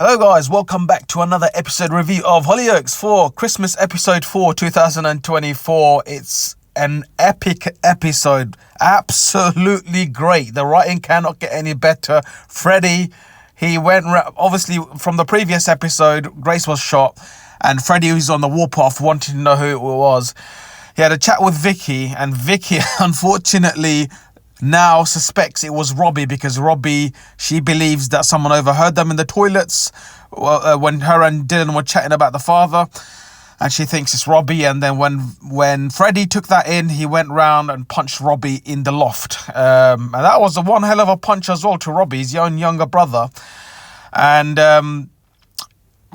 Hello guys, welcome back to another episode review of Hollyoaks for Christmas episode 4 2024. It's an epic episode, absolutely great. The writing cannot get any better. Freddie, he went, obviously from the previous episode, Grace was shot and Freddie was on the warpath wanting to know who it was. He had a chat with Vicky and Vicky unfortunately now suspects it was Robbie because Robbie, she believes that someone overheard them in the toilets when her and Dylan were chatting about the father, and she thinks it's Robbie. And then when Freddie took that in, he went round and punched Robbie in the loft, and that was a one hell of a punch as well to Robbie, his own younger brother. And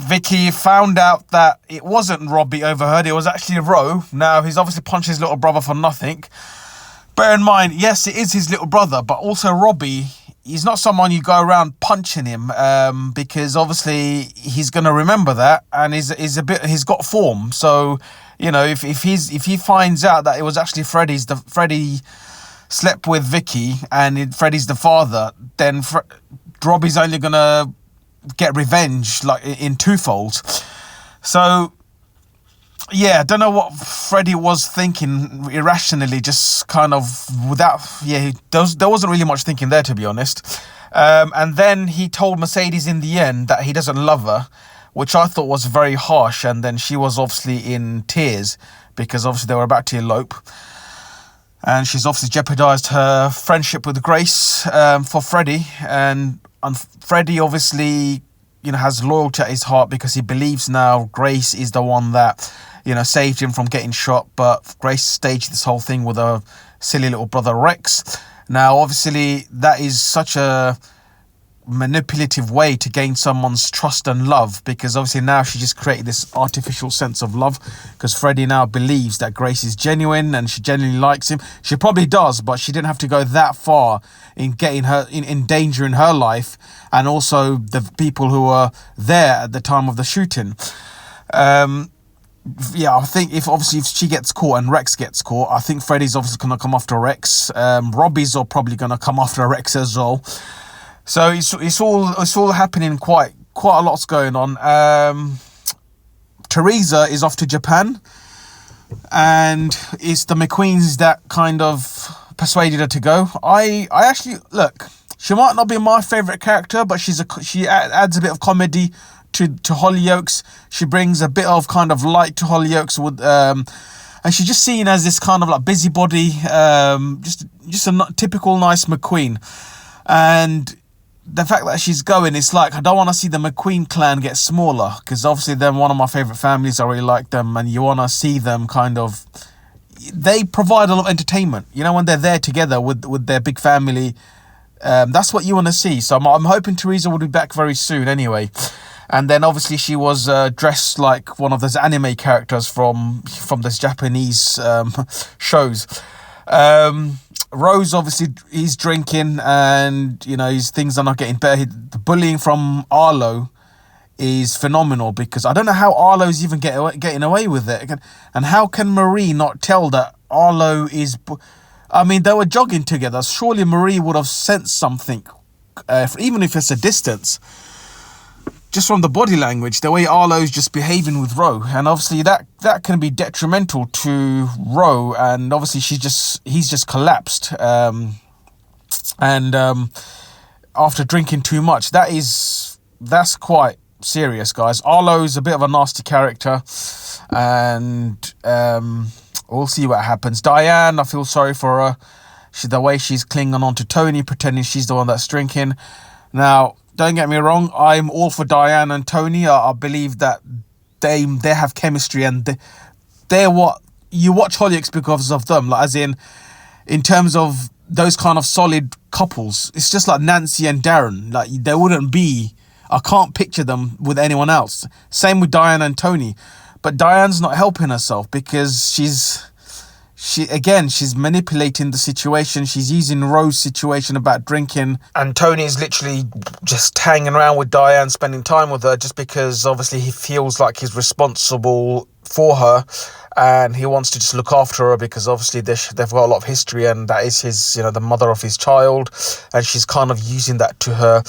Vicky found out that it wasn't Robbie overheard, it was actually Ro. Now he's obviously punched his little brother for nothing. Bear in mind, yes, it is his little brother, but also Robbie, he's not someone you go around punching him, because obviously he's going to remember that, and he's got form. So, you know, if he finds out that it was actually Freddie slept with Vicky and Freddie's the father, then Robbie's only going to get revenge like in twofold. So yeah, I don't know what Freddie was thinking irrationally, just kind of without, there wasn't really much thinking there, to be honest. And then he told Mercedes in the end that he doesn't love her, which I thought was very harsh. And then she was obviously in tears because obviously they were about to elope. And she's obviously jeopardized her friendship with Grace for Freddie. And Freddie obviously, has loyalty at his heart because he believes now Grace is the one that, saved him from getting shot. But Grace staged this whole thing with her silly little brother Rex. Now, obviously, that is such a manipulative way to gain someone's trust and love, because obviously now she just created this artificial sense of love because Freddie now believes that Grace is genuine and she genuinely likes him. She probably does, but she didn't have to go that far in getting her in endangering her life and also the people who were there at the time of the shooting. I think if she gets caught and Rex gets caught, I think Freddie's obviously going to come after Rex. Robbie's probably going to come after Rex as well. So it's all happening. Quite a lot's going on. Teresa is off to Japan, and it's the McQueens that kind of persuaded her to go. I actually look. She might not be my favorite character, but she adds a bit of comedy to Hollyoaks. She brings a bit of kind of light to Hollyoaks with and she's just seen as this kind of like busybody, just a typical nice McQueen. And the fact that she's going, it's like I don't want to see the McQueen clan get smaller, because obviously they're one of my favorite families. I really like them, and you want to see them kind of. They provide a lot of entertainment. When they're there together with their big family, that's what you want to see. So I'm hoping Teresa will be back very soon. Anyway. And then obviously she was dressed like one of those anime characters from this Japanese shows. Rose, obviously, he's drinking and, his things are not getting better. The bullying from Arlo is phenomenal because I don't know how Arlo's even getting away with it. And how can Marie not tell that Arlo is... I mean, they were jogging together. Surely Marie would have sensed something, even if it's a distance. Just from the body language, the way Arlo's just behaving with Ro, and obviously that can be detrimental to Ro, and obviously he's just collapsed, and after drinking too much, that's quite serious, guys. Arlo's a bit of a nasty character, and we'll see what happens. Diane, I feel sorry for her. The way she's clinging on to Tony, pretending she's the one that's drinking. Now, don't get me wrong, I'm all for Diane and Tony. I believe that they have chemistry, and they're what you watch Hollyoaks because of them. Like, as in terms of those kind of solid couples, it's just like Nancy and Darren. Like, there wouldn't be. I can't picture them with anyone else. Same with Diane and Tony, but Diane's not helping herself because she's manipulating the situation. She's using Rose's situation about drinking, and Tony's literally just hanging around with Diane, spending time with her just because obviously he feels like he's responsible for her and he wants to just look after her because obviously they've got a lot of history, and that is his, the mother of his child, and she's kind of using that to her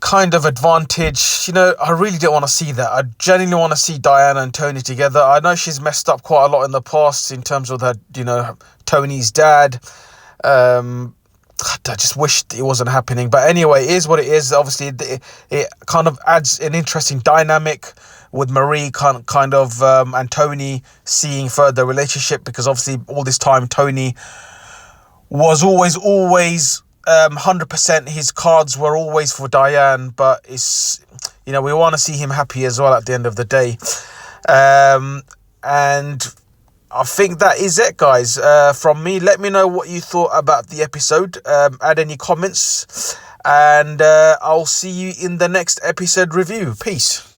kind of advantage. I really didn't want to see that. I genuinely want to see Diana and Tony together. I know she's messed up quite a lot in the past in terms of her, Tony's dad. I just wished it wasn't happening. But anyway, it is what it is. Obviously, it kind of adds an interesting dynamic with Marie and Tony seeing further relationship, because obviously all this time Tony was always 100%. His cards were always for Diane, but we want to see him happy as well at the end of the day. And I think that is it, guys. From me, let me know what you thought about the episode. Add any comments, and I'll see you in the next episode review. Peace.